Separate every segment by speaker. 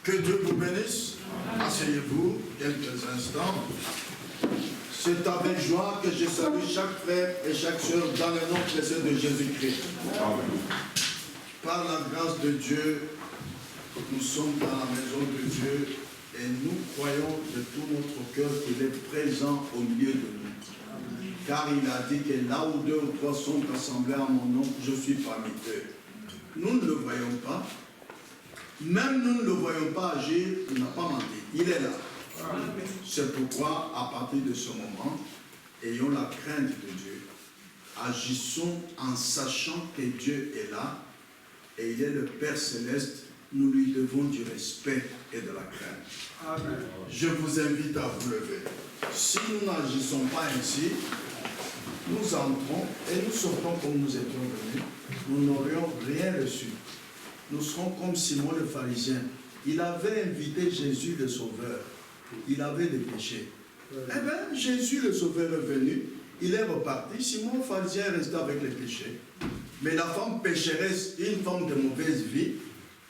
Speaker 1: Que Dieu vous bénisse. Asseyez-vous quelques instants. C'est avec joie que je salue chaque frère et chaque soeur dans le nom précieux de Jésus-Christ. Par la grâce de Dieu, nous sommes dans la maison de Dieu et nous croyons de tout notre cœur qu'il est présent au milieu de nous. Car il a dit que là où 2 ou 3 sont assemblés en mon nom, je suis parmi eux. Nous ne le voyons pas. Même nous ne le voyons pas agir, il n'a pas menti. Il est là. C'est pourquoi, à partir de ce moment, ayons la crainte de Dieu. Agissons en sachant que Dieu est là et il est le Père Céleste. Nous lui devons du respect et de la crainte. Amen. Je vous invite à vous lever. Si nous n'agissons pas ainsi, nous entrons et nous sortons comme nous étions venus. Nous n'aurions rien reçu. Nous serons comme Simon le pharisien. Il avait invité Jésus le Sauveur. Il avait des péchés. Eh bien, Jésus le Sauveur est venu. Il est reparti. Simon le pharisien est resté avec les péchés. Mais la femme pécheresse, une femme de mauvaise vie,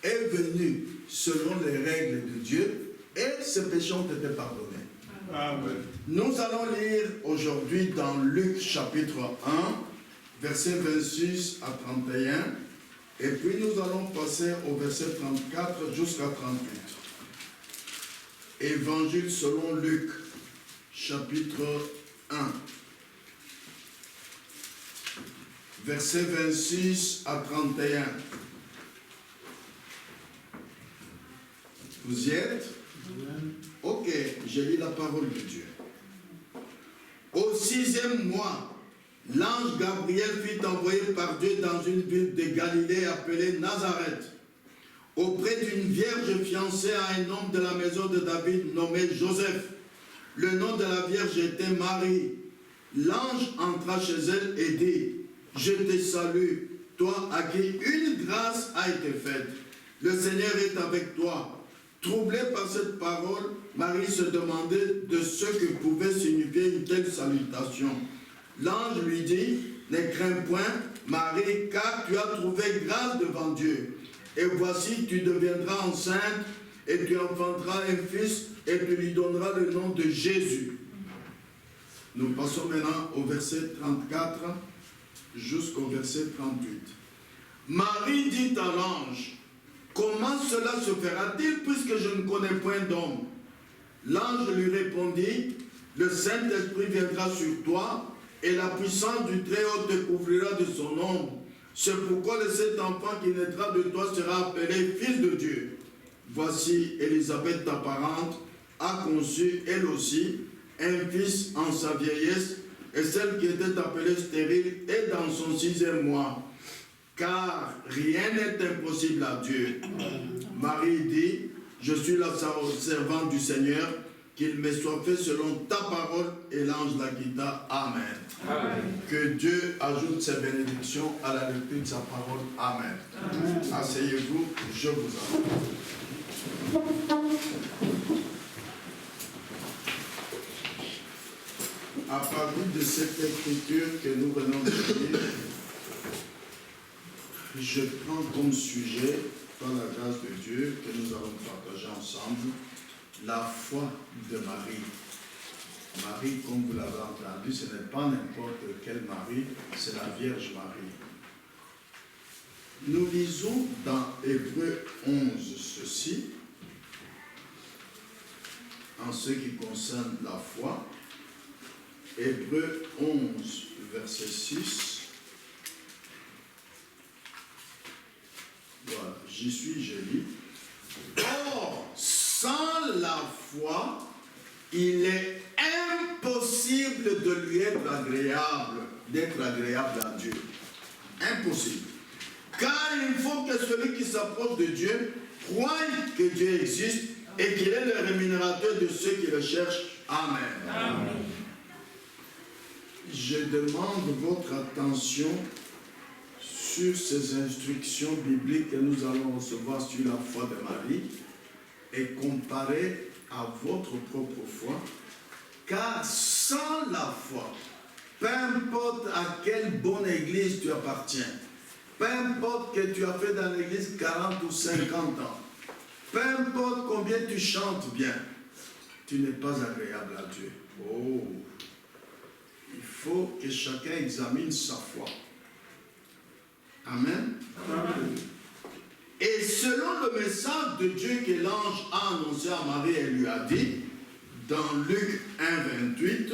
Speaker 1: est venue selon les règles de Dieu et ses péchés ont été pardonnés. Amen. Nous allons lire aujourd'hui dans Luc chapitre 1, versets 26 à 31. Et puis nous allons passer au verset 34 jusqu'à 38. Évangile selon Luc, chapitre 1, verset 26 à 31. Vous y êtes? Ok, je lis la parole de Dieu. Au 6e mois, l'ange Gabriel fut envoyé par Dieu dans une ville de Galilée appelée Nazareth, auprès d'une vierge fiancée à un homme de la maison de David nommé Joseph. Le nom de la vierge était Marie. L'ange entra chez elle et dit, « Je te salue, toi à qui une grâce a été faite. Le Seigneur est avec toi. » Troublée par cette parole, Marie se demandait de ce que pouvait signifier une telle salutation. L'ange lui dit, « Ne crains point, Marie, car tu as trouvé grâce devant Dieu. Et voici, tu deviendras enceinte, et tu enfanteras un fils, et tu lui donneras le nom de Jésus. » Nous passons maintenant au verset 34 jusqu'au verset 38. Marie dit à l'ange, « Comment cela se fera-t-il puisque je ne connais point d'homme ?» L'ange lui répondit, « Le Saint-Esprit viendra sur toi, et la puissance du Très-Haut te couvrira de son ombre. C'est pourquoi cet enfant qui naîtra de toi sera appelé Fils de Dieu. Voici, Élisabeth, ta parente, a conçu, elle aussi, un fils en sa vieillesse, et celle qui était appelée stérile est dans son 6e mois. Car rien n'est impossible à Dieu. » Marie dit, « Je suis la servante du Seigneur, qu'il me soit fait selon ta parole. » Et l'ange la quitta. Amen. Amen. Que Dieu ajoute ses bénédictions à la lecture de sa parole. Amen. Amen. Asseyez-vous, je vous en prie. À partir de cette écriture que nous venons de lire, je prends comme sujet, par la grâce de Dieu, que nous allons partager ensemble, la foi de Marie. Marie, comme vous l'avez entendu, ce n'est pas n'importe quelle Marie, c'est la Vierge Marie. Nous lisons dans Hébreux 11 ceci, en ce qui concerne la foi. Hébreux 11, verset 6. Voilà, j'y suis, je lis. Or, sans la foi, il est impossible de lui être agréable, d'être agréable à Dieu. Impossible. Car il faut que celui qui s'approche de Dieu croie que Dieu existe et qu'il est le rémunérateur de ceux qui le cherchent. Amen. Amen. Je demande votre attention sur ces instructions bibliques que nous allons recevoir sur la foi de Marie et comparer à votre propre foi, car sans la foi, peu importe à quelle bonne église tu appartiens, peu importe que tu as fait dans l'église 40 ou 50 ans, Peu importe combien tu chantes bien, tu n'es pas agréable à Dieu. Oh, il faut que chacun examine sa foi. Amen. Amen. Et selon le message de Dieu que l'ange a annoncé à Marie, elle lui a dit, dans Luc 1, 28,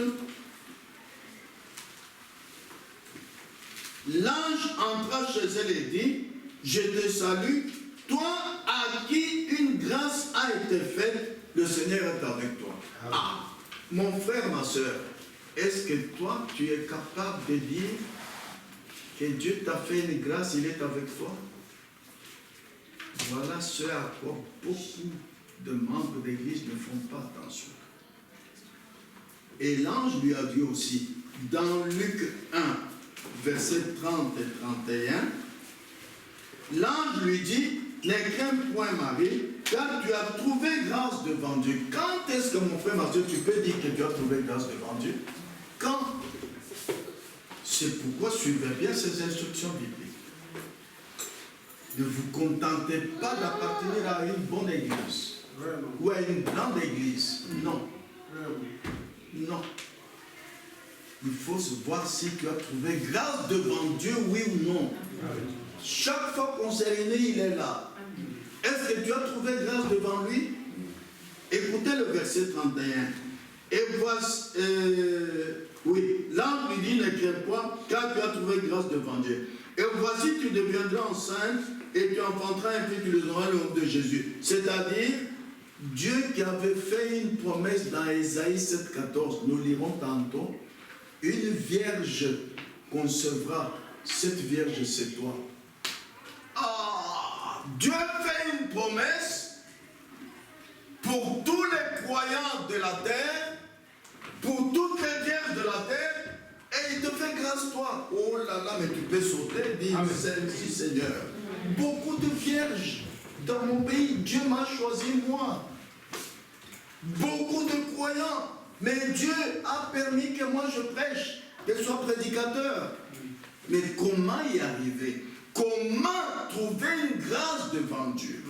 Speaker 1: l'ange entra chez elle et dit, je te salue, toi à qui une grâce a été faite, le Seigneur est avec toi. Ah, mon frère, ma soeur, est-ce que toi, tu es capable de dire que Dieu t'a fait une grâce, il est avec toi? Voilà ce à quoi beaucoup de membres d'église ne font pas attention. Et l'ange lui a dit aussi, dans Luc 1, versets 30 et 31, l'ange lui dit, ne crains point Marie, car tu as trouvé grâce devant Dieu. Quand est-ce que mon frère, ma soeur, tu peux dire que tu as trouvé grâce devant Dieu? Quand? C'est pourquoi suivez bien ces instructions bibliques. Ne vous contentez pas d'appartenir à une bonne église ou à une grande église. Non. Non. Il faut se voir si tu as trouvé grâce devant Dieu, oui ou non. Chaque fois qu'on s'est réunis, il est là. Est-ce que tu as trouvé grâce devant lui? Écoutez le verset 31. Et voici, oui, l'ange lui dit, ne crains point, car tu as trouvé grâce devant Dieu. Et voici, tu deviendras enceinte et tu enfanteras un fils, tu le donneras le nom de Jésus. C'est-à-dire, Dieu qui avait fait une promesse dans Ésaïe 7,14, nous lirons tantôt, une vierge concevra, cette vierge c'est toi. Ah, Dieu fait une promesse pour tous les croyants de la terre, pour toutes les vierges de la terre, et il te fait grâce toi. Oh là là, mais tu peux sauter, dire merci Seigneur. Beaucoup de vierges dans mon pays, Dieu m'a choisi moi. Beaucoup de croyants, mais Dieu a permis que moi je prêche, que je sois prédicateur. Mais comment y arriver? Comment trouver une grâce devant Dieu?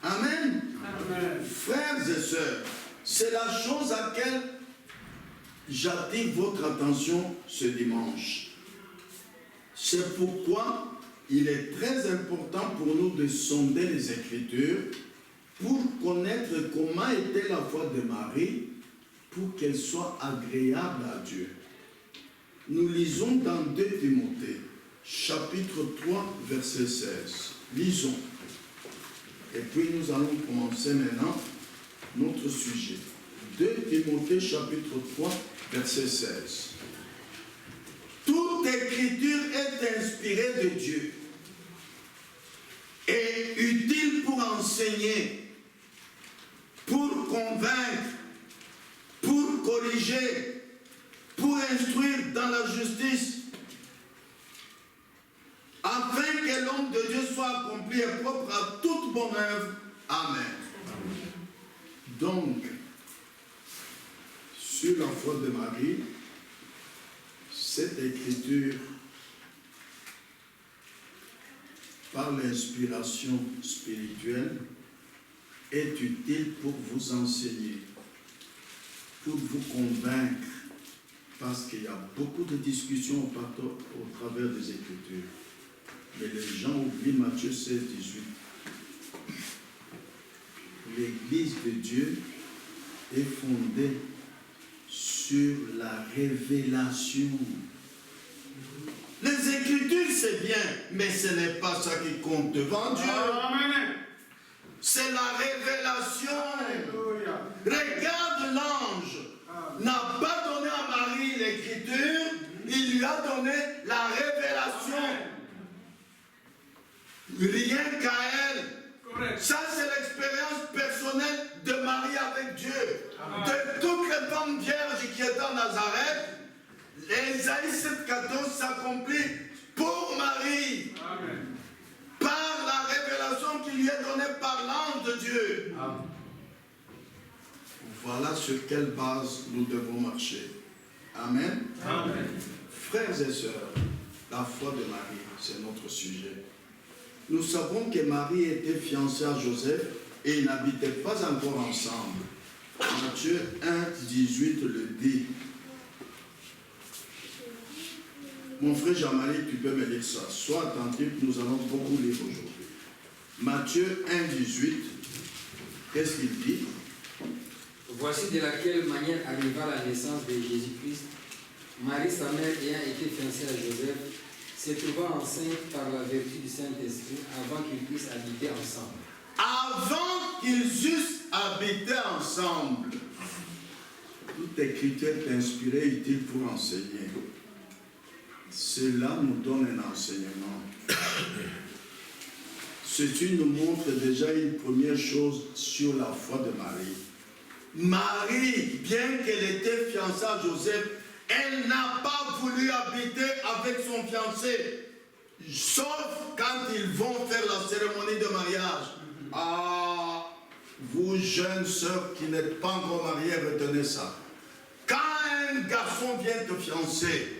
Speaker 1: Amen. Amen. Frères et sœurs, c'est la chose à laquelle j'attire votre attention ce dimanche. C'est pourquoi il est très important pour nous de sonder les Écritures pour connaître comment était la foi de Marie pour qu'elle soit agréable à Dieu. Nous lisons dans 2 Timothée, chapitre 3, verset 16. Lisons. Et puis nous allons commencer maintenant notre sujet. 2 Timothée, chapitre 3, verset 16. Toute écriture est inspirée de Dieu et utile pour enseigner, pour convaincre, pour corriger, pour instruire dans la justice, afin que l'homme de Dieu soit accompli et propre à toute bonne œuvre. Amen. Donc, sur la foi de Marie, cette écriture, par l'inspiration spirituelle, est utile pour vous enseigner, pour vous convaincre, parce qu'il y a beaucoup de discussions au travers des Écritures. Mais les gens oublient Matthieu 16, 18. L'Église de Dieu est fondée sur la révélation. Les Écritures, c'est bien, mais ce n'est pas ça qui compte devant Dieu. Amen. C'est la révélation. Alléluia. Regarde, l'ange n'a pas donné à Marie l'Écriture, il lui a donné la révélation. Rien qu'à elle. Correct. Ça, c'est l'expérience personnelle de Marie avec Dieu. Amen. De toutes les femmes vierges qui étaient en Nazareth, Ésaïe 7,14 s'accomplit pour Marie. Amen. Par la révélation qui lui est donnée par l'ange de Dieu. Amen. Voilà sur quelle base nous devons marcher. Amen. Amen. Frères et sœurs, la foi de Marie, c'est notre sujet. nous savons que Marie était fiancée à Joseph et ils n'habitaient pas encore ensemble. Matthieu 1, 18 le dit. Mon frère Jean-Marie, tu peux me lire ça. Sois attentif, nous allons beaucoup lire aujourd'hui. Matthieu 1, 18. Qu'est-ce qu'il dit?
Speaker 2: Voici de laquelle manière arriva la naissance de Jésus-Christ. Marie, sa mère, ayant été fiancée à Joseph, se trouva enceinte par la vertu du Saint-Esprit avant qu'ils puissent habiter ensemble.
Speaker 1: Avant qu'ils eussent habité ensemble. Toute écriture est inspirée, utile pour enseigner. Cela nous donne un enseignement. Ceci nous montre déjà une première chose sur la foi de Marie. Marie, bien qu'elle était fiancée à Joseph, elle n'a pas voulu habiter avec son fiancé, sauf quand ils vont faire la cérémonie de mariage. Ah, vous jeunes sœurs qui n'êtes pas encore mariées, retenez ça. Quand un garçon vient te fiancer,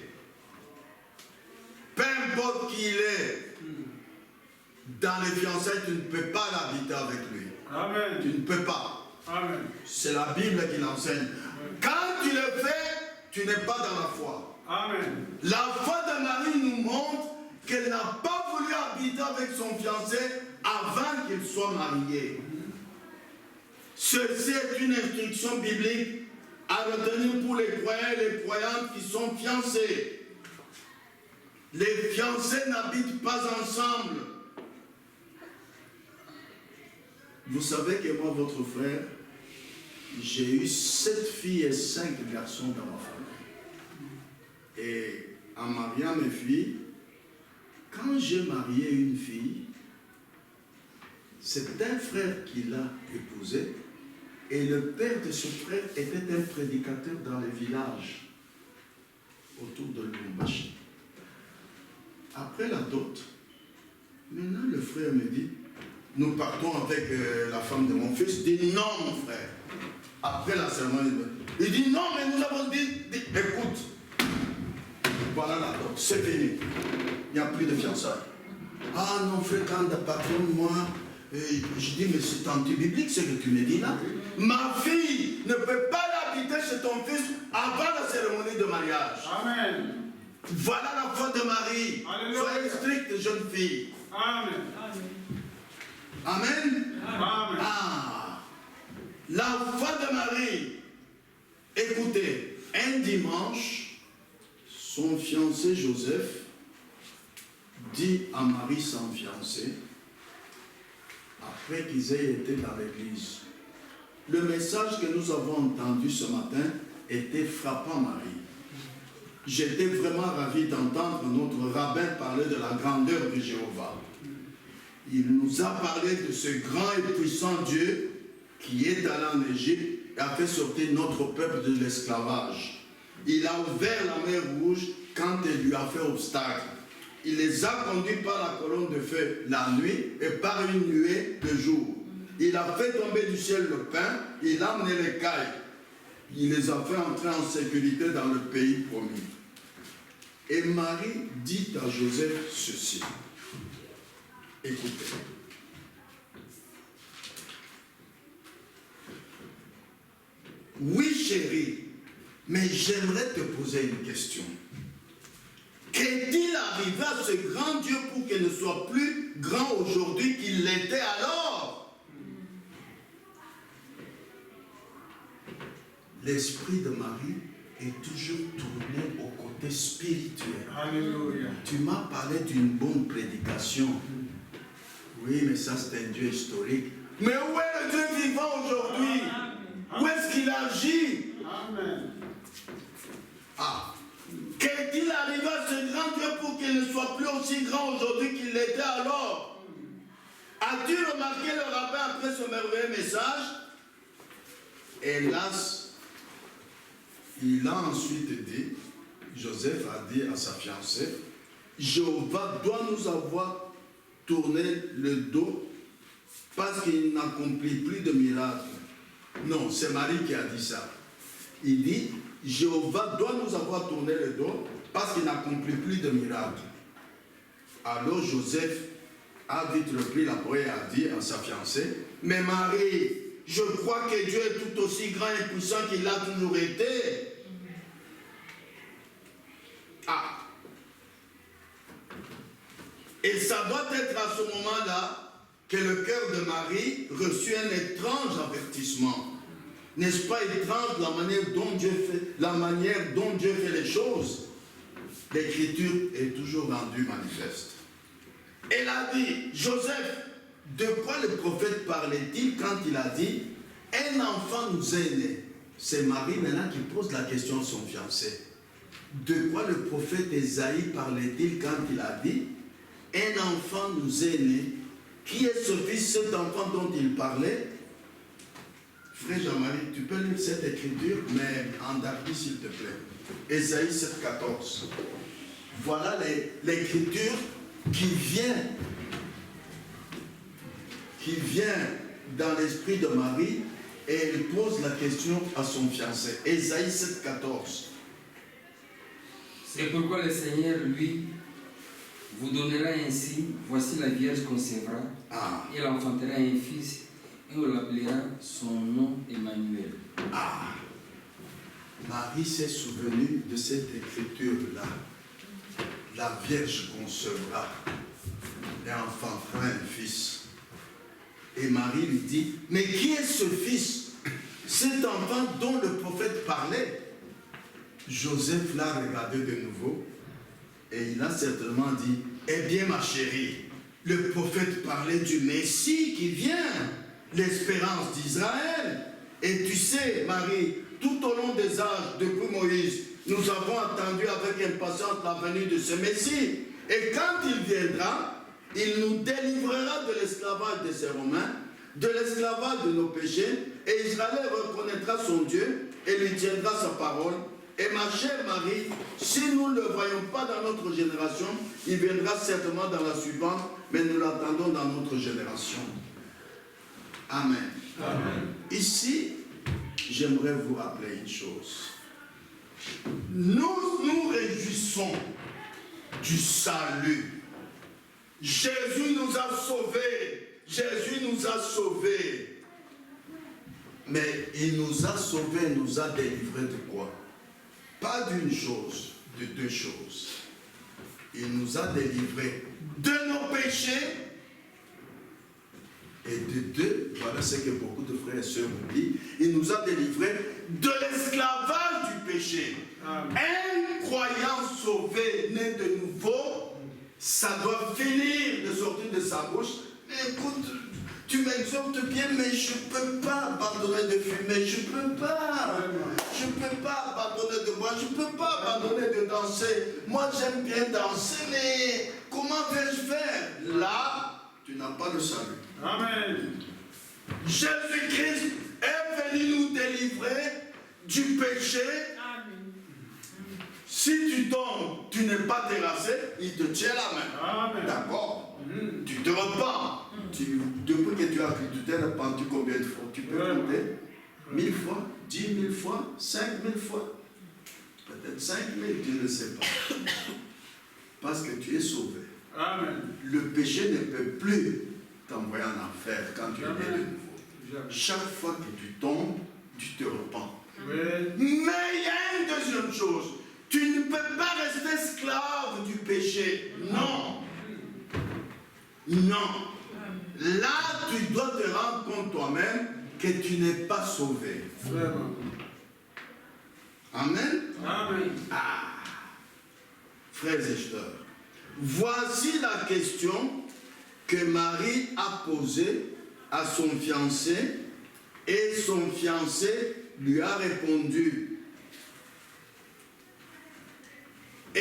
Speaker 1: peu importe qui il est, dans les fiançailles, tu ne peux pas l'habiter avec lui.
Speaker 3: Amen.
Speaker 1: Tu ne peux pas.
Speaker 3: Amen.
Speaker 1: C'est la Bible qui l'enseigne. Quand tu le fais, tu n'es pas dans la foi.
Speaker 3: Amen.
Speaker 1: La foi de Marie nous montre qu'elle n'a pas voulu habiter avec son fiancé avant qu'il soit marié. Ceci est une instruction biblique à retenir pour les croyants et les croyantes qui sont fiancés. Les fiancés n'habitent pas ensemble. Vous savez que moi, votre frère, j'ai eu 7 filles et 5 garçons dans ma famille. Et en mariant mes filles, quand j'ai marié une fille, c'est un frère qui l'a épousée, et le père de ce frère était un prédicateur dans les villages autour de Lubumbashi. Après la dot, maintenant le frère me dit, nous partons avec la femme de mon fils. Il dit non, mon frère. Après la cérémonie, il dit non, mais nous avons dit écoute, voilà la dot, c'est fini. Il n'y a plus de fiançailles. Ah non, frère, quand le patron, moi, je dis, mais c'est anti-biblique ce que tu me dis là. Ma fille ne peut pas l'habiter chez ton fils avant la cérémonie de mariage.
Speaker 3: Amen.
Speaker 1: Voilà la foi de Marie.
Speaker 3: Alléluia.
Speaker 1: Soyez stricte, jeune fille.
Speaker 3: Amen.
Speaker 1: Amen.
Speaker 3: Amen.
Speaker 1: Ah, la foi de Marie. Écoutez, un dimanche, son fiancé Joseph dit à Marie, son fiancé, après qu'ils aient été dans l'église, le message que nous avons entendu ce matin était frappant, Marie. J'étais vraiment ravi d'entendre notre rabbin parler de la grandeur de Jéhovah. Il nous a parlé de ce grand et puissant Dieu qui est allé en Égypte et a fait sortir notre peuple de l'esclavage. Il a ouvert la mer Rouge quand il lui a fait obstacle. Il les a conduits par la colonne de feu la nuit et par une nuée de jour. Il a fait tomber du ciel le pain, il a amené les cailles. Il les a fait entrer en sécurité dans le pays promis. Et Marie dit à Joseph ceci. Écoutez. Oui, chérie, mais j'aimerais te poser une question. Qu'est-il arrivé à ce grand Dieu pour qu'il ne soit plus grand aujourd'hui qu'il l'était alors? L'esprit de Marie est toujours tourné au côté spirituel.
Speaker 3: Alléluia.
Speaker 1: Tu m'as parlé d'une bonne prédication. Oui, mais ça c'est un Dieu historique. Mais où est le Dieu vivant aujourd'hui? Où est-ce qu'il agit?
Speaker 3: Amen.
Speaker 1: Ah, qu'est-il arrivé à ce grand Dieu pour qu'il ne soit plus aussi grand aujourd'hui qu'il l'était alors? As-tu remarqué le rabbin après ce merveilleux message? Hélas, il a ensuite dit, Joseph a dit à sa fiancée, Jéhovah doit nous avoir tourné le dos parce qu'il n'accomplit plus de miracles. Non, c'est Marie qui a dit ça. Il dit, Jéhovah doit nous avoir tourné le dos parce qu'il n'accomplit plus de miracles. Alors Joseph a vite repris la parole et a dit à sa fiancée, mais Marie, je crois que Dieu est tout aussi grand et puissant qu'il a toujours été. Ah. Et ça doit être à ce moment-là que le cœur de Marie reçut un étrange avertissement. N'est-ce pas étrange la manière dont Dieu fait les choses? L'écriture est toujours rendue manifeste. Elle a dit, Joseph, de quoi le prophète parlait-il quand il a dit, un enfant nous est né? C'est Marie maintenant qui pose la question à son fiancé. De quoi le prophète Ésaïe parlait-il quand il a dit, un enfant nous est né? Qui est ce fils, cet enfant dont il parlait? Frère Jean-Marie, tu peux lire cette écriture, mais en dardi s'il te plaît. Ésaïe 7,14. Voilà l'écriture qui vient dans l'esprit de Marie et elle pose la question à son fiancé. Ésaïe 7,14.
Speaker 2: C'est pourquoi le Seigneur, lui, vous donnera ainsi, voici la Vierge concevra, et elle enfantera un fils, et on l'appellera son nom Emmanuel.
Speaker 1: Ah, Marie s'est souvenue de cette écriture-là. La Vierge concevra et enfantera un fils. Et Marie lui dit, mais qui est ce fils, cet enfant dont le prophète parlait? Joseph l'a regardé de nouveau et il a certainement dit, eh bien ma chérie, le prophète parlait du Messie qui vient, l'espérance d'Israël. Et tu sais, Marie, tout au long des âges, depuis Moïse, nous avons attendu avec impatience la venue de ce Messie. Et quand il viendra, il nous délivrera de l'esclavage de ces Romains, de l'esclavage de nos péchés, et Israël reconnaîtra son Dieu et lui tiendra sa parole. Et ma chère Marie, si nous ne le voyons pas dans notre génération, il viendra certainement dans la suivante, mais nous l'attendons dans notre génération. Amen.
Speaker 3: Amen.
Speaker 1: Ici, j'aimerais vous rappeler une chose. Nous nous réjouissons du salut. Jésus nous a sauvés. Jésus nous a sauvés. Mais il nous a sauvés, nous a délivrés de quoi? Pas d'une chose, de deux choses. Il nous a délivrés de nos péchés et de deux, voilà ce que beaucoup de frères et sœurs oublient, il nous a délivrés de l'esclavage du péché. Amen. Un croyant sauvé, né de nouveau, ça doit finir de sortir de sa bouche. Mais écoute, tu m'exhortes bien, mais je ne peux pas abandonner de fumer, je ne peux pas. Je ne peux pas abandonner de boire, je ne peux pas abandonner de danser. Moi, j'aime bien danser, mais comment vais-je faire? Là, tu n'as pas le salut.
Speaker 3: Amen.
Speaker 1: Jésus-Christ est venu nous délivrer du péché.
Speaker 3: Amen.
Speaker 1: Si tu tombes, tu n'es pas terrassé, il te tient la main. D'accord. Tu te repens. Depuis que tu as pris, tu t'es repenti combien de fois? Tu peux compter 1000 fois, 10 000 fois, 5 000 fois. Peut-être 5 000, tu ne sais pas. Parce que tu es sauvé. Amen. Le péché ne peut plus t'envoyer en enfer quand tu es né de nouveau. Chaque fois que tu tombes, tu te repens. Oui. Mais il y a une deuxième chose. Tu ne peux pas rester esclave du péché. Non. Non. Là, tu dois te rendre compte toi-même que tu n'es pas sauvé. Vraiment. Amen. Amen. Ah. Frères et sœurs, voici la question que Marie a posée à son fiancé et son fiancé lui a répondu. Et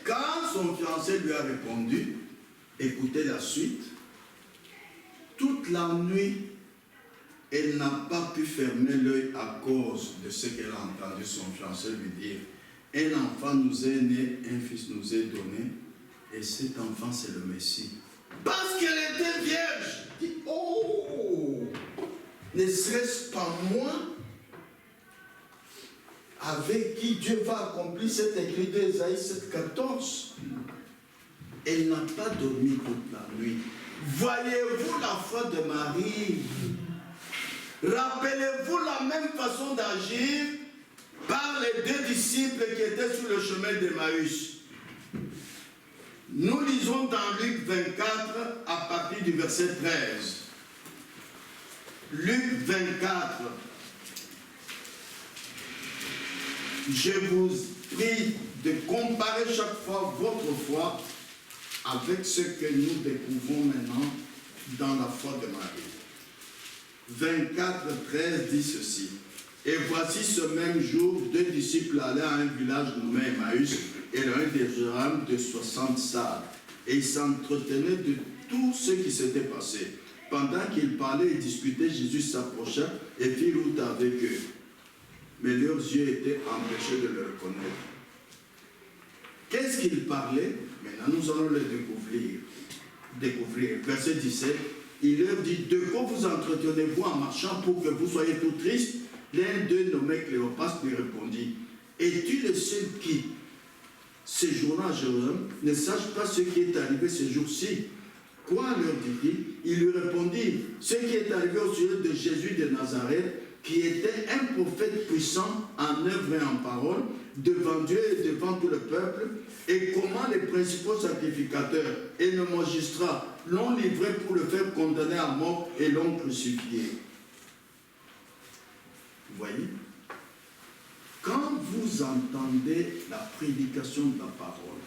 Speaker 1: quand son fiancé lui a répondu, écoutez la suite, toute la nuit, elle n'a pas pu fermer l'œil à cause de ce qu'elle a entendu son fiancé lui dire. Un enfant nous est né, un fils nous est donné, et cet enfant c'est le Messie. Parce qu'elle était vierge. Dit, oh, ne serait-ce pas moi avec qui Dieu va accomplir cet écrit d'Ésaïe 7,14. Elle n'a pas dormi toute la nuit. Voyez-vous la foi de Marie? Rappelez-vous la même façon d'agir par les deux disciples qui étaient sur le chemin d'Emmaüs. Nous lisons dans Luc 24 à partir du verset 13. Luc 24. Je vous prie de comparer chaque fois votre foi avec ce que nous découvrons maintenant dans la foi de Marie. 24, 13 dit ceci. Et voici ce même jour, deux disciples allaient à un village nommé Emmaüs, et l'un des hommes de 60 salles. Et ils s'entretenaient de tout ce qui s'était passé. Pendant qu'ils parlaient et discutaient, Jésus s'approcha et fit route avec eux. Mais leurs yeux étaient empêchés de le reconnaître. Qu'est-ce qu'ils parlaient? Maintenant, nous allons le découvrir. Verset 17. Il leur dit, de quoi vous entretenez-vous en marchant pour que vous soyez tout tristes? L'un d'eux, nommé Cléopas, lui répondit, es-tu le seul qui, séjournant à Jérusalem, ne sache pas ce qui est arrivé ce jour-ci? Quoi, leur dit-il? Il lui répondit, ce qui est arrivé au sujet de Jésus de Nazareth, qui était un prophète puissant en œuvre et en parole, devant Dieu et devant tout le peuple, et comment les principaux sacrificateurs et le magistrat l'ont livré pour le faire condamner à mort et l'ont crucifié. Vous voyez? Quand vous entendez la prédication de la parole,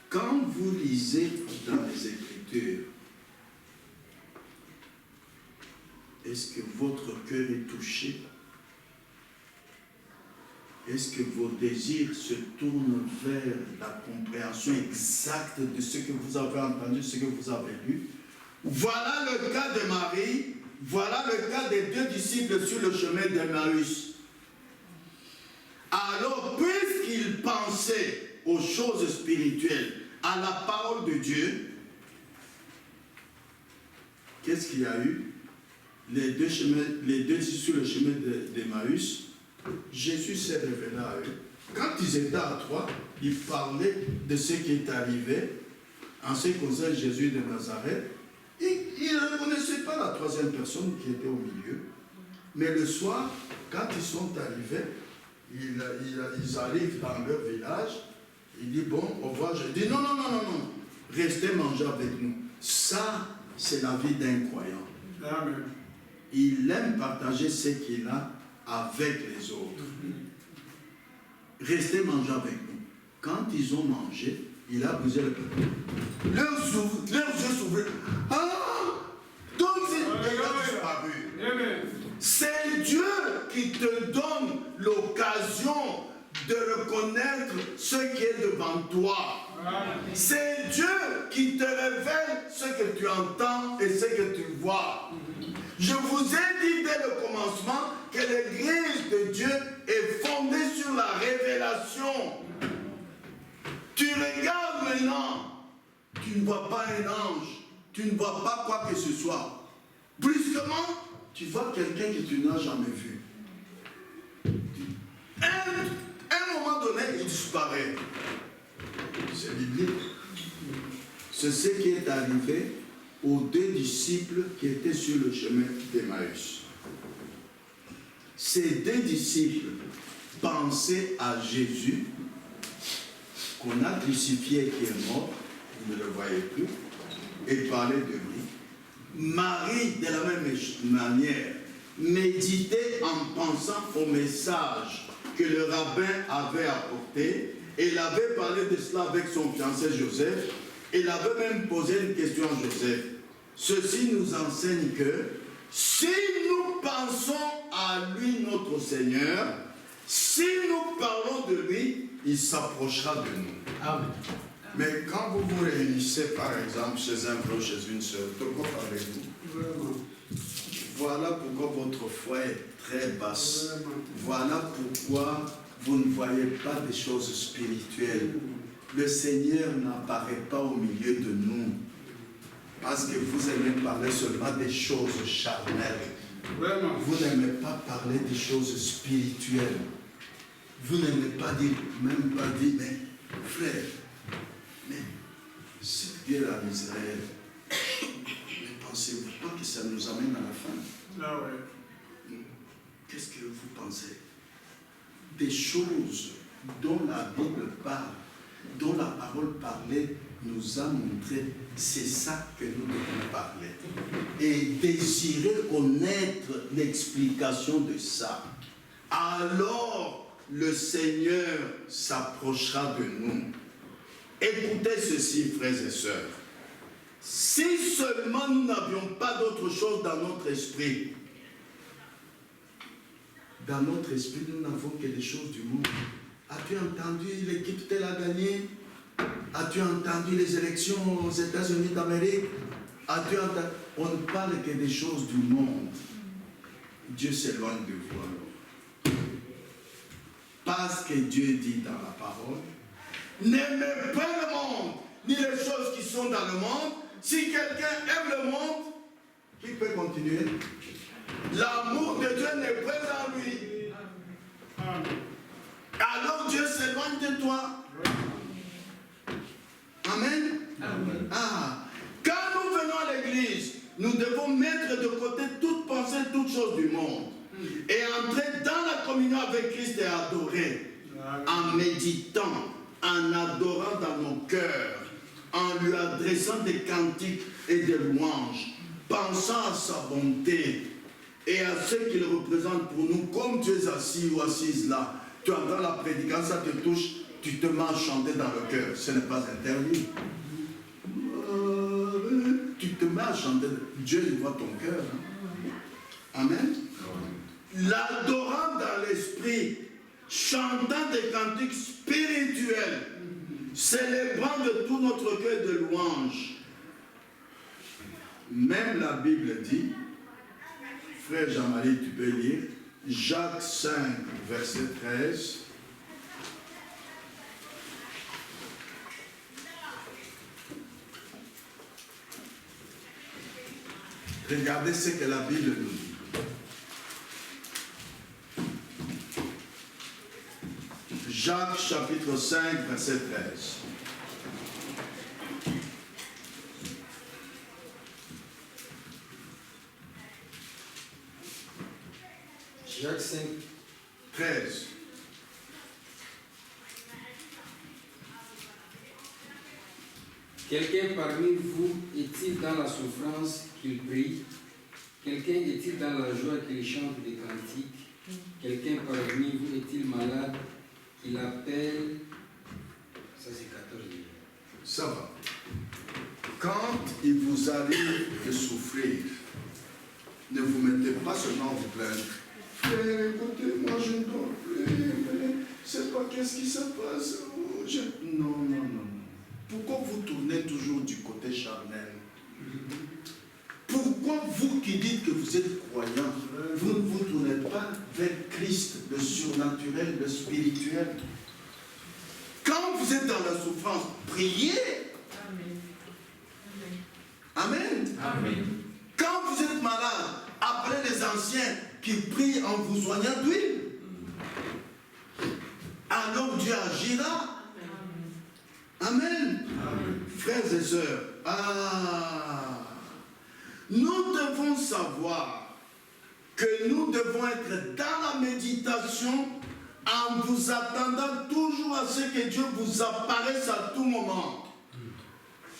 Speaker 1: quand vous lisez dans les Écritures, est-ce que votre cœur est touché? Est-ce que vos désirs se tournent vers la compréhension exacte de ce que vous avez entendu, ce que vous avez lu? Voilà le cas de Marie, voilà le cas des deux disciples sur le chemin d'Emmaüs. Alors, puisqu'ils pensaient aux choses spirituelles, à la parole de Dieu, qu'est-ce qu'il y a eu? Les deux sur le chemin d'Emmaüs, Jésus s'est révélé à eux. Quand ils étaient à trois, ils parlaient de ce qui est arrivé en ce qui concerne Jésus de Nazareth. Ils ne reconnaissaient pas la troisième personne qui était au milieu. Mais le soir, quand ils sont arrivés, ils arrivent dans leur village. Ils disent, bon, au revoir. Je dis, non, restez manger avec nous. Ça, c'est la vie d'un croyant.
Speaker 3: Amen.
Speaker 1: Il aime partager ce qu'il a avec les autres. Restez manger avec nous. Quand ils ont mangé, il a brisé le pain. Leurs yeux s'ouvrirent. Ah! Donc c'est disparu. C'est Dieu qui te donne l'occasion de reconnaître ce qui est devant toi. C'est Dieu qui te révèle ce que tu entends et ce que tu vois. Je vous ai dit dès le commencement que l'Église de Dieu est fondée sur la révélation. Tu regardes maintenant, tu ne vois pas un ange, tu ne vois pas quoi que ce soit. Brusquement, tu vois quelqu'un que tu n'as jamais vu. À un moment donné, il disparaît. C'est biblique. C'est ce qui est arrivé aux deux disciples qui étaient sur le chemin d'Emmaüs. Ces deux disciples pensaient à Jésus, qu'on a crucifié et qui est mort, vous ne le voyez plus, et parlaient de lui. Marie, de la même manière, méditait en pensant au message que le rabbin avait apporté. Elle avait parlé de cela avec son fiancé Joseph. Elle avait même posé une question à Joseph. Ceci nous enseigne que si nous pensons à lui, notre Seigneur, si nous parlons de lui, il s'approchera de nous.
Speaker 3: Amen.
Speaker 1: Mais quand vous vous réunissez, par exemple, chez un frère, chez une soeur, de quoi parlez-vous? Voilà pourquoi votre foi est très basse. Voilà pourquoi vous ne voyez pas des choses spirituelles. Le Seigneur n'apparaît pas au milieu de nous. Parce que vous aimez parler seulement des choses charnelles. Vous n'aimez pas parler des choses spirituelles. Vous n'aimez pas dire, même pas dire, mais frère, mais c'est Dieu en Israël. que ça nous amène à la fin.
Speaker 3: Ah ouais.
Speaker 1: Qu'est-ce que vous pensez? Des choses dont la Bible parle, dont la parole parlée nous a montré, c'est ça que nous devons parler. Et désirer connaître l'explication de ça. Alors, le Seigneur s'approchera de nous. Écoutez ceci, frères et sœurs. Si seulement nous n'avions pas d'autre chose dans notre esprit, nous n'avons que des choses du monde. As-tu entendu l'équipe telle a gagné? As-tu entendu les élections aux États-Unis d'Amérique? As-tu entendu? On ne parle que des choses du monde. Dieu s'éloigne de vous alors. Parce que Dieu dit dans la parole, n'aimez pas le monde, ni les choses qui sont dans le monde. Si quelqu'un aime le monde, qui peut continuer? L'amour de Dieu n'est pas en lui. Alors Dieu s'éloigne de toi. Amen. Amen. Ah. Quand nous venons à l'église, nous devons mettre de côté toute pensée, toute chose du monde et entrer dans la communion avec Christ et adorer en méditant, en adorant dans nos cœurs, en lui adressant des cantiques et des louanges, pensant à sa bonté et à ce qu'il représente pour nous. Comme tu es assis ou assise là, tu entends la prédication, ça te touche, tu te mets à chanter dans le cœur. Ce n'est pas interdit. Tu te mets à chanter. Dieu voit ton cœur. Hein? Amen. L'adorant dans l'esprit, chantant des cantiques spirituels, célébrant de tout notre cœur de louange. Même la Bible dit, frère Jean-Marie, tu peux lire, Jacques 5, verset 13. Regardez ce que la Bible nous dit. Jacques chapitre 5, verset 13.
Speaker 2: Jacques 5,
Speaker 1: 13.
Speaker 2: Quelqu'un parmi vous est-il dans la souffrance qu'il prie? Quelqu'un est-il dans la joie qu'il chante des cantiques? Quelqu'un parmi vous est-il malade qu'il appelle? Ça c'est 14 déjà.
Speaker 1: Ça va. Quand il vous arrive de souffrir, ne vous mettez pas seulement à vous plaindre. Frère, écoutez, moi je ne dors plus, mais c'est pas qu'est-ce qui se passe. Non, non, non, non. Pourquoi vous tournez toujours du côté charnel? Pourquoi vous qui dites que vous êtes croyant, vous ne vous tournez pas vers Christ, le surnaturel, le spirituel? Quand vous êtes dans la souffrance, priez. Amen. Amen. Quand vous êtes malade, appelez les anciens qui prient en vous soignant d'huile. Alors Dieu agira. Amen. Amen. Frères et sœurs, nous devons savoir que nous devons être dans la méditation en vous attendant toujours à ce que Dieu vous apparaisse à tout moment.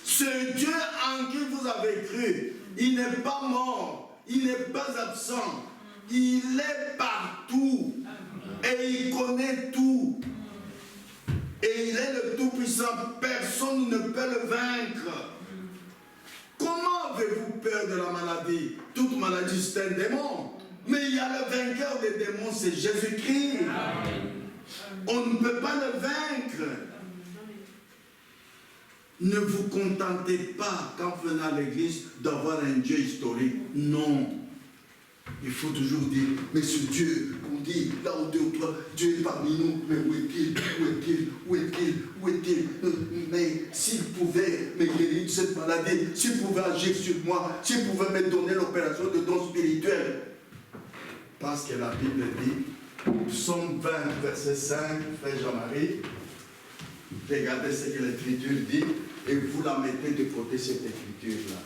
Speaker 1: Ce Dieu en qui vous avez cru, il n'est pas mort, il n'est pas absent, il est partout et il connaît tout. Et il est le Tout-Puissant, personne ne peut le vaincre. Comment avez-vous peur de la maladie? Toute maladie, c'est un démon. Mais il y a le vainqueur des démons, c'est Jésus-Christ. On ne peut pas le vaincre. Ne vous contentez pas, quand vous venez à l'église, d'avoir un Dieu historique. Non. Il faut toujours dire, mais ce Dieu, qu'on dit, là où deux ou trois, Dieu est parmi nous, mais où est-il? Où est-il? Où est-il? Où est-il? Mais s'il pouvait me guérir de cette maladie, s'il pouvait agir sur moi, s'il pouvait me donner l'opération de don spirituel. Parce que la Bible dit, Psaume 20, verset 5, frère Jean-Marie, regardez ce que l'Écriture dit, et vous la mettez de côté, cette Écriture-là.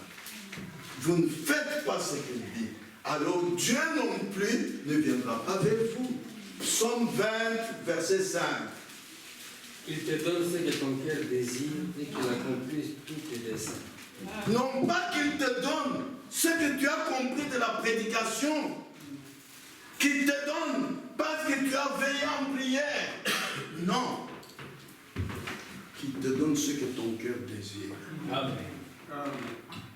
Speaker 1: Vous ne faites faites pas ce qu'il dit, alors Dieu non plus ne viendra pas vers vous. Psaume 20, verset 5.
Speaker 2: Il te donne ce que ton cœur désire et qu'il accomplisse tous tes desseins.
Speaker 1: Non pas qu'il te donne ce que tu as compris de la prédication, qu'il te donne parce que tu as veillé en prière. Non. Qu'il te donne ce que ton cœur désire.
Speaker 2: Amen.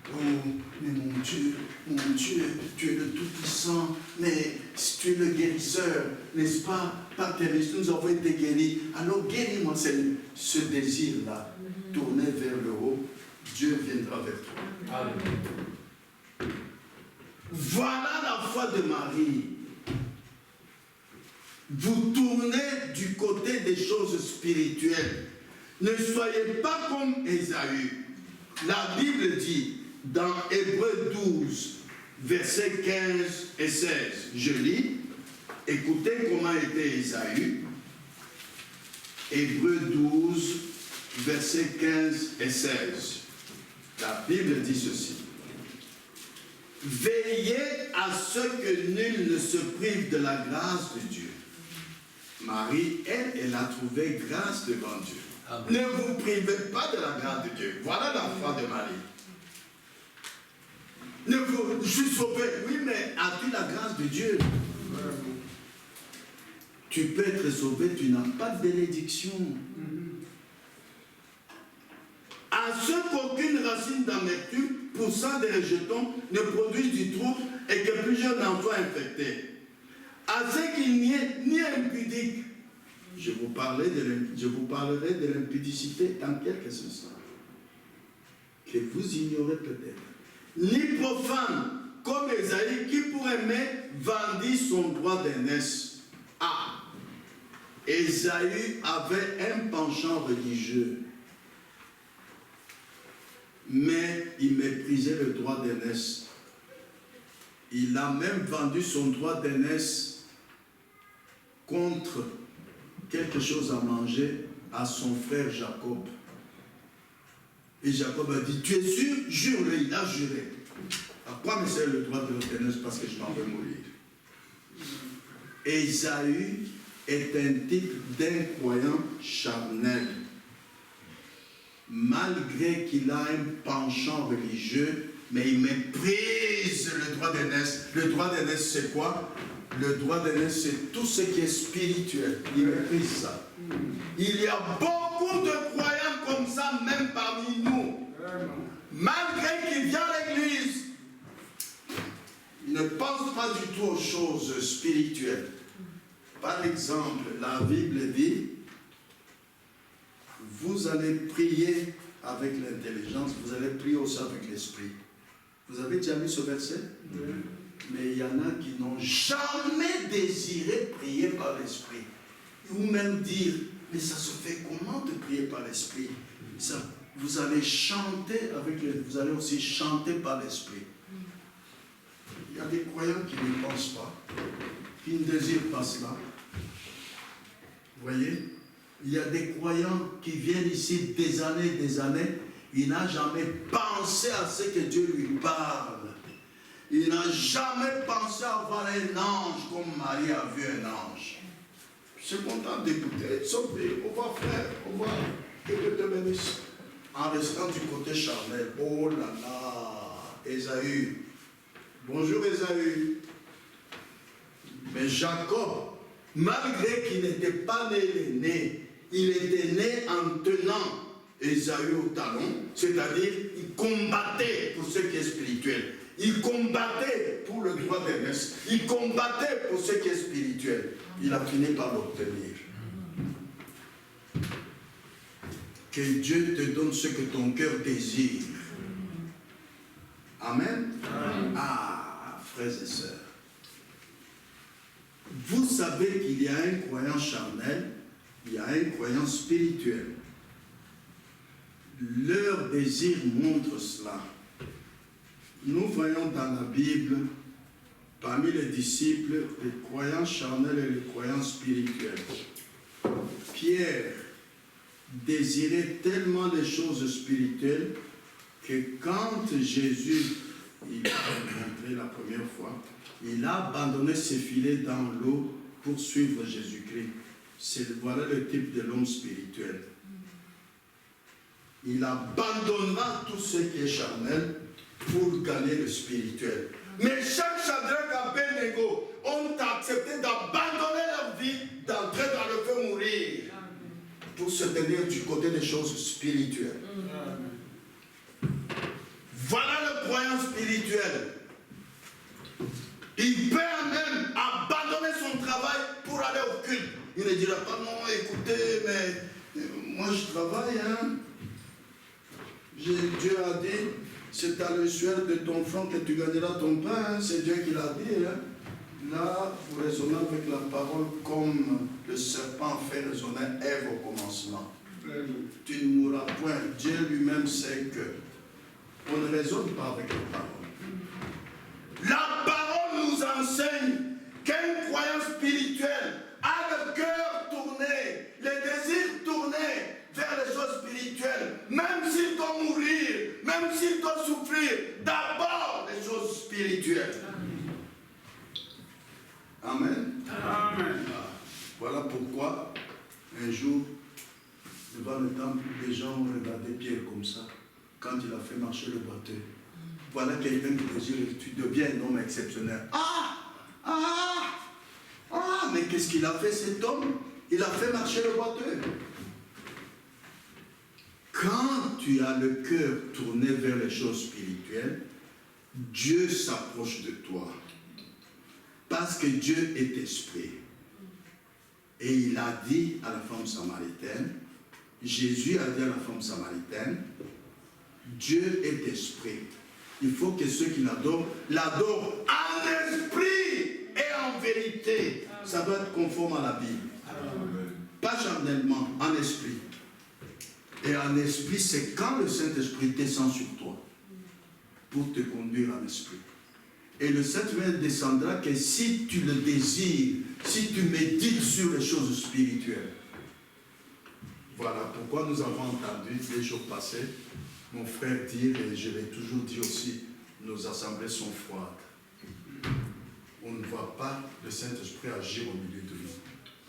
Speaker 1: Oh, mais mon Dieu, tu es le Tout-Puissant, mais si tu es le guérisseur, n'est-ce pas? Par tes risques, nous avons été guéris. Alors guéris-moi ce désir-là, tourné vers le haut, Dieu viendra vers toi.
Speaker 2: Amen.
Speaker 1: Voilà la foi de Marie. Vous tournez du côté des choses spirituelles. Ne soyez pas comme Ésaü. La Bible dit dans Hébreux 12, versets 15 et 16, je lis, écoutez comment était Ésaü. Hébreux 12, versets 15 et 16. La Bible dit ceci. Veillez à ce que nul ne se prive de la grâce de Dieu. Marie, elle a trouvé grâce devant Dieu. Amen. Ne vous privez pas de la grâce de Dieu. Voilà la foi de Marie. Je suis sauvé. Oui, mais as-tu la grâce de Dieu? Tu peux être sauvé, tu n'as pas de bénédiction. À ce qu'aucune racine d'amertume poussant des rejetons ne produise du trouble et que plusieurs d'entre soient infectés. À ce qu'il n'y ait ni impudique. Je vous parlerai de l'impudicité dans quelques instants. Que vous ignorez peut-être. Ni profane, comme Ésaïe, qui pour aimer vendit son droit d'aînesse. Ah! Ésaïe avait un penchant religieux. Mais il méprisait le droit d'aînesse. Il a même vendu son droit d'aînesse contre quelque chose à manger à son frère Jacob. Et Jacob a dit, tu es sûr? Jure-le. Il a juré. À quoi me sert le droit de l'aînesse? Parce que je m'en vais mourir. Ésaü est un type d'un croyant charnel. Malgré qu'il a un penchant religieux, mais il méprise le droit d'aînesse. Le droit d'aînesse, c'est quoi? Le droit d'aînesse, c'est tout ce qui est spirituel. Il méprise ça. Il y a beaucoup de croyants comme ça, même parmi nous. Malgré qu'ils viennent à l'église, ils ne pensent pas du tout aux choses spirituelles. Par exemple, la Bible dit, vous allez prier avec l'intelligence, vous allez prier aussi avec l'esprit. Vous avez déjà lu ce verset? Oui. Mais il y en a qui n'ont jamais désiré prier par l'esprit. Ou même dire, mais ça se fait comment de prier par l'esprit? Vous allez chanter vous allez aussi chanter par l'esprit. Il y a des croyants qui ne pensent pas, qui ne désirent pas cela. Vous voyez? Il y a des croyants qui viennent ici des années, il n'a jamais pensé à ce que Dieu lui parle. Il n'a jamais pensé à voir un ange comme Marie a vu un ange. Je suis content d'écouter, sauver, au revoir frère, au revoir, que Dieu te bénisse. En restant du côté charnel, oh là là, Ésaü. Bonjour Ésaü. Mais Jacob, malgré qu'il n'était pas né l'aîné, il était né en tenant Ésaü au talon, c'est-à-dire il combattait pour ce qui est spirituel. Il combattait pour le droit d'aînesse. Il combattait pour ce qui est spirituel. Il a fini par l'obtenir. Que Dieu te donne ce que ton cœur désire. Amen. Ah, frères et sœurs. Vous savez qu'il y a un croyant charnel, il y a un croyant spirituel. Leur désir montre cela. Nous voyons dans la Bible, parmi les disciples, les croyants charnels et les croyants spirituels. Pierre désirait tellement les choses spirituelles que quand Jésus, il première fois, il a abandonné ses filets dans l'eau pour suivre Jésus-Christ. Voilà le type de l'homme spirituel. Il abandonnera tout ce qui est charnel pour gagner le spirituel. Mais chaque Shadrach et Abednego ont accepté d'abandonner leur vie, d'entrer dans le feu mourir, pour se tenir du côté des choses spirituelles. Voilà le croyant spirituel. Il peut même abandonner son travail pour aller au culte. Il ne dira pas non, écoutez, mais moi je travaille, hein. Dieu a dit, c'est à le sueur de ton front que tu gagneras ton pain, hein. C'est Dieu qui l'a dit, hein. Là, vous raisonnez avec la parole comme le serpent fait raisonner Ève au commencement. Tu ne mourras point. Dieu lui-même sait que on ne raisonne pas avec la parole. La parole nous enseigne qu'un croyant spirituel a le cœur tourné, les désirs tournés vers les choses spirituelles. Même s'il doit mourir, même s'il doit souffrir, d'abord les choses spirituelles. Amen.
Speaker 3: Amen.
Speaker 1: Voilà pourquoi un jour, devant le temple, les gens ont regardé Pierre comme ça, quand il a fait marcher le boiteux. Voilà quelqu'un qui désire, tu deviens un homme exceptionnel. Mais qu'est-ce qu'il a fait cet homme? Il a fait marcher le boiteux. Quand tu as le cœur tourné vers les choses spirituelles, Dieu s'approche de toi. Parce que Dieu est esprit. Et il a dit à la femme samaritaine, Jésus a dit à la femme samaritaine, Dieu est esprit. Il faut que ceux qui l'adorent en esprit et en vérité. Ça doit être conforme à la Bible. Pas charnellement, en esprit. Et en esprit, c'est quand le Saint-Esprit descend sur toi pour te conduire en esprit. Et le Saint-Esprit descendra que si tu le désires, si tu médites sur les choses spirituelles. Voilà pourquoi nous avons entendu les jours passés mon frère dire, et je l'ai toujours dit aussi, nos assemblées sont froides. On ne voit pas le Saint-Esprit agir au milieu de nous.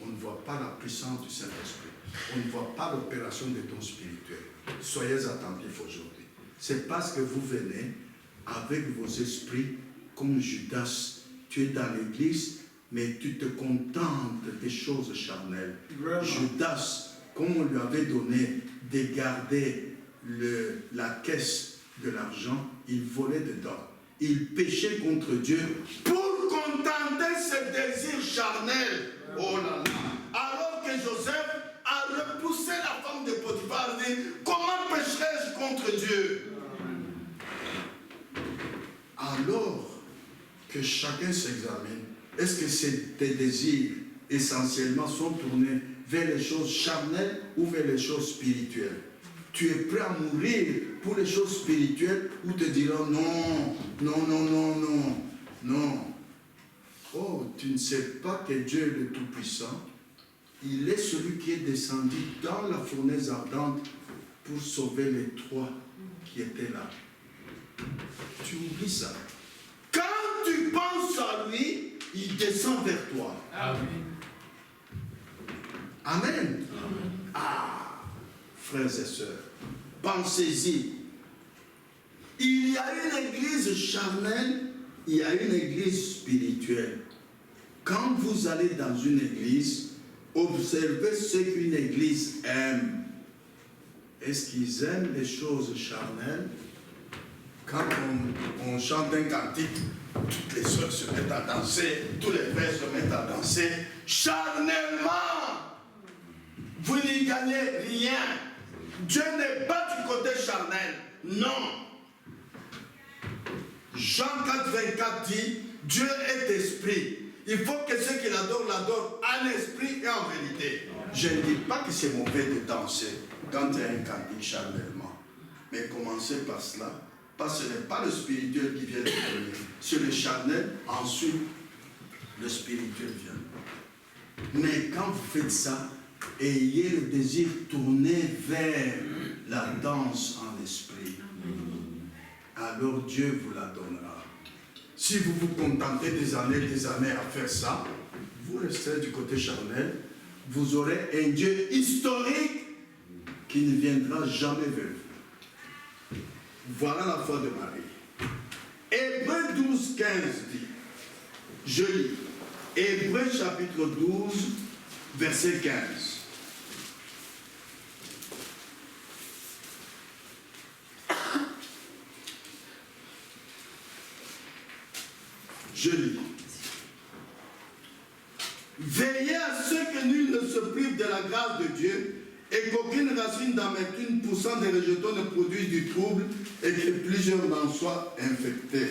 Speaker 1: On ne voit pas la puissance du Saint-Esprit. On ne voit pas l'opération des dons spirituels. Soyez attentifs aujourd'hui. C'est parce que vous venez avec vos esprits comme Judas. Tu es dans l'église, mais tu te contentes des choses charnelles. Vraiment. Judas, comme on lui avait donné de garder la caisse de l'argent, il volait dedans. Il péchait contre Dieu pour contenter ses désirs charnels. Oh là là. Alors que Joseph a repoussé la femme de Potiphar, dit, comment pécherai-je contre Dieu? Alors que chacun s'examine, est-ce que tes désirs essentiellement sont tournés vers les choses charnelles ou vers les choses spirituelles? Tu es prêt à mourir pour les choses spirituelles ou te diront non, non, non, non, non, non. Oh, tu ne sais pas que Dieu est le Tout-Puissant. Il est celui qui est descendu dans la fournaise ardente pour sauver les trois qui étaient là. Tu oublies ça. Quand tu penses à lui, il descend vers toi. Amen. Amen. Ah, frères et sœurs, pensez-y. Il y a une église charnelle, il y a une église spirituelle. Quand vous allez dans une église, observez ce qu'une église aime. Est-ce qu'ils aiment les choses charnelles? Quand on chante un cantique, toutes les sœurs se mettent à danser, tous les frères se mettent à danser. Charnellement, vous n'y gagnez rien. Dieu n'est pas du côté charnel. Non. Jean 4, 24 dit, Dieu est esprit. Il faut que ceux qui l'adorent, l'adorent en esprit et en vérité. Je ne dis pas que c'est mauvais de danser quand il y a un cantique charnellement. Mais commencez par cela. Parce que ce n'est pas le spirituel qui vient de premier. C'est le charnel, ensuite le spirituel vient. Mais quand vous faites ça, ayez le désir tourné vers la danse en esprit. Alors Dieu vous la donnera. Si vous vous contentez des années à faire ça, vous resterez du côté charnel, vous aurez un Dieu historique qui ne viendra jamais vers vous. Voilà la foi de Marie. Hébreux 12, 15 dit, je lis, Hébreux chapitre 12, verset 15. Je lis. Veillez à ce que nul ne se prive de la grâce de Dieu et qu'aucune racine d'amertume poussant des rejetons ne produise du trouble et que plusieurs n'en soient infectés.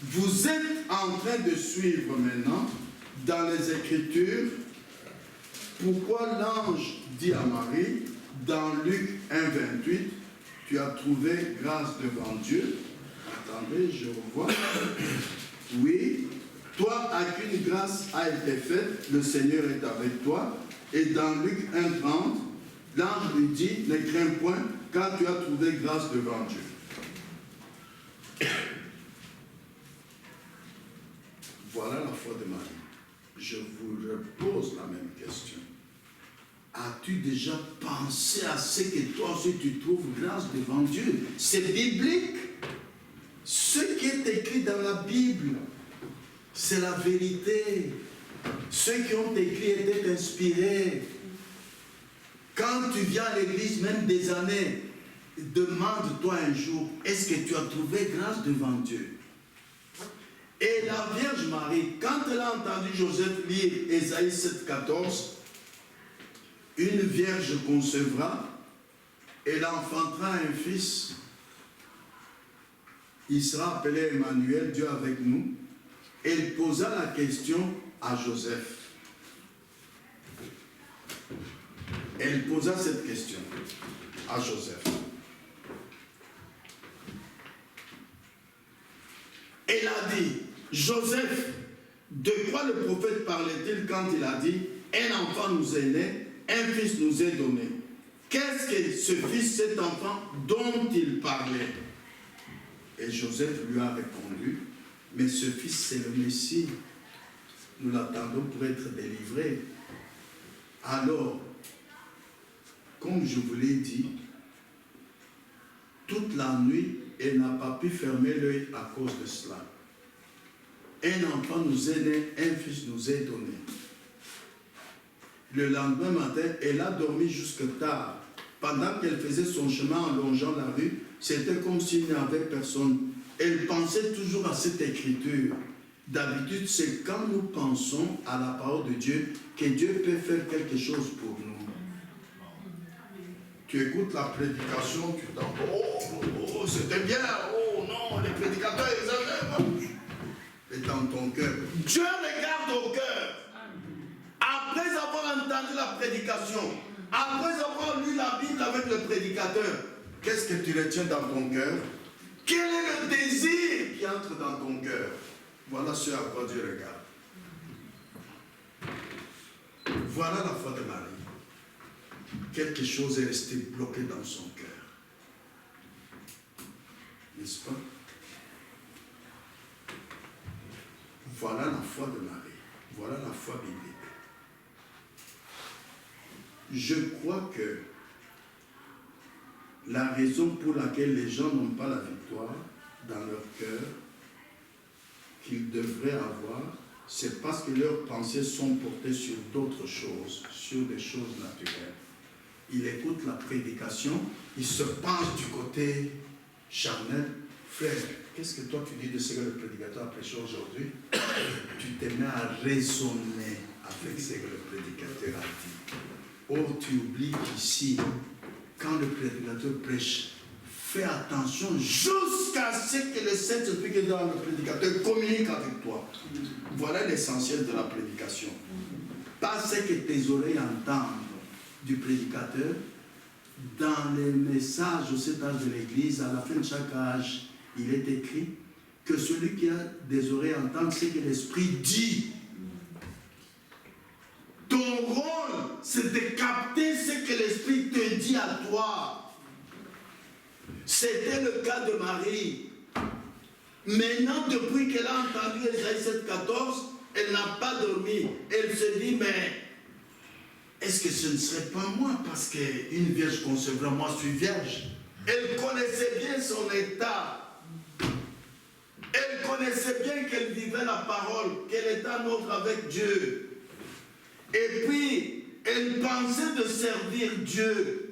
Speaker 1: Vous êtes en train de suivre maintenant dans les Écritures pourquoi l'ange dit à Marie dans Luc 1, 28, tu as trouvé grâce devant Dieu. Attendez, je revois. Oui, toi à qui une grâce a été faite, le Seigneur est avec toi. Et dans Luc 1, 30, l'ange lui dit, ne crains point, car tu as trouvé grâce devant Dieu. Voilà la foi de Marie. Je vous repose la même question. As-tu déjà pensé à ce que toi aussi tu trouves grâce devant Dieu? C'est biblique. Ce qui est écrit dans la Bible, c'est la vérité. Ceux qui ont écrit étaient inspirés. Quand tu viens à l'église, même des années, demande-toi un jour, est-ce que tu as trouvé grâce devant Dieu? Et la Vierge Marie, quand elle a entendu Joseph lire Ésaïe 7,14, une vierge concevra, elle enfantera un fils, il sera appelé Emmanuel, Dieu avec nous. Elle posa la question à Joseph. Elle posa cette question à Joseph. Elle a dit, Joseph, de quoi le prophète parlait-il quand il a dit, un enfant nous est né, un fils nous est donné? Qu'est-ce que ce fils, cet enfant dont il parlait? Et Joseph lui a répondu, mais ce fils c'est le Messie. Nous l'attendons pour être délivré. Alors, comme je vous l'ai dit, toute la nuit, elle n'a pas pu fermer l'œil à cause de cela. Un enfant nous est né, un fils nous est donné. Le lendemain matin, elle a dormi jusque tard. Pendant qu'elle faisait son chemin en longeant la rue, c'était comme s'il n'y avait personne. Elle pensait toujours à cette écriture. D'habitude, c'est quand nous pensons à la parole de Dieu que Dieu peut faire quelque chose pour nous. Tu écoutes la prédication, tu t'en oh, c'était bien, oh non, les prédicateurs exagèrent. Et dans ton cœur, Dieu regarde au cœur. Après avoir entendu la prédication, après avoir lu la Bible avec le prédicateur, qu'est-ce que tu retiens dans ton cœur? Quel est le désir qui entre dans ton cœur? Voilà ce à quoi Dieu regarde. Voilà la foi de Marie. Quelque chose est resté bloqué dans son cœur. N'est-ce pas? Voilà la foi de Marie. Voilà la foi biblique. Je crois que la raison pour laquelle les gens n'ont pas la victoire dans leur cœur qu'ils devraient avoir, c'est parce que leurs pensées sont portées sur d'autres choses, sur des choses naturelles. Ils écoutent la prédication, ils se penchent du côté charnel. Frère, qu'est-ce que toi tu dis de ce que le prédicateur a prêché aujourd'hui? Tu te mets à raisonner avec ce que le prédicateur a dit. Or, tu oublies qu'ici, quand le prédicateur prêche, fais attention jusqu'à ce que le Saint-Esprit qui est dans le prédicateur communique avec toi. Voilà l'essentiel de la prédication. Pas ce que tes oreilles entendent du prédicateur. Dans les messages au cet âge de l'Église, à la fin de chaque âge, il est écrit que celui qui a des oreilles entend ce que l'Esprit dit. Ton rôle, c'est de capter ce que l'Esprit te dit à toi. C'était le cas de Marie. Maintenant, depuis qu'elle a entendu Ésaïe 7,14, elle n'a pas dormi. Elle se dit, mais est-ce que ce ne serait pas moi? Parce qu'une vierge concevra, moi je suis vierge. Elle connaissait bien son état. Elle connaissait bien qu'elle vivait la parole, qu'elle était en ordre avec Dieu. Et puis, elle pensait de servir Dieu.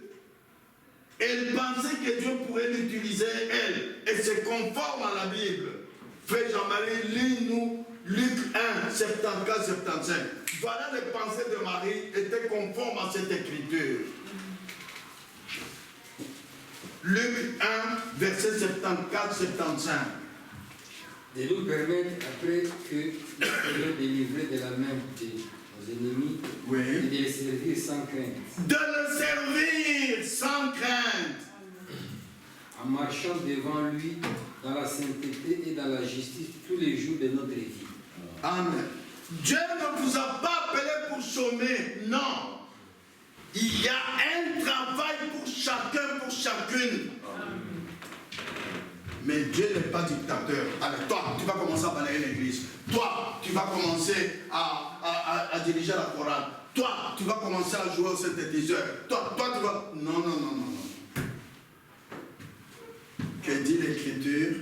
Speaker 1: Elle pensait que Dieu pourrait l'utiliser, elle. Et c'est conforme à la Bible. Frère Jean-Marie, lis-nous Luc 1, 74, 75. Voilà les pensées de Marie étaient conformes à cette écriture. Luc 1, verset 74, 75.
Speaker 2: De nous permettre, après que nous soyons délivrés de la main de nos ennemis,
Speaker 1: Oui.
Speaker 2: et de les servir sans crainte,
Speaker 1: De le servir sans crainte.
Speaker 2: en marchant devant lui dans la sainteté et dans la justice tous les jours de notre vie.
Speaker 1: Amen. Dieu ne vous a pas appelé pour chômer, non. Il y a un travail pour chacun, pour chacune. Mais Dieu n'est pas dictateur. Allez, toi, tu vas commencer à balayer l'église. Toi, tu vas commencer à diriger la chorale. Toi, tu vas commencer à jouer au synthétiseur. Toi, tu vas... Non, non, non, non, non. Que dit l'Écriture?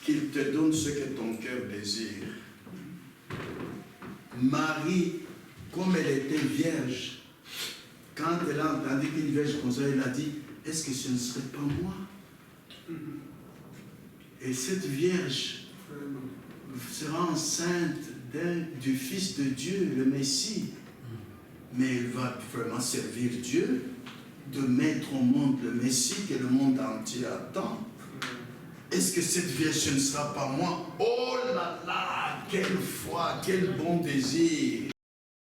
Speaker 1: Qu'il te donne ce que ton cœur désire. Marie, comme elle était vierge, quand elle a entendu qu'une vierge comme ça, elle a dit, est-ce que ce ne serait pas moi? Et cette vierge sera enceinte du Fils de Dieu, le Messie. Mais elle va vraiment servir Dieu, de mettre au monde le Messie que le monde entier attend. Est-ce que cette vierge ne sera pas moi? Oh là là, quelle foi, quel bon désir.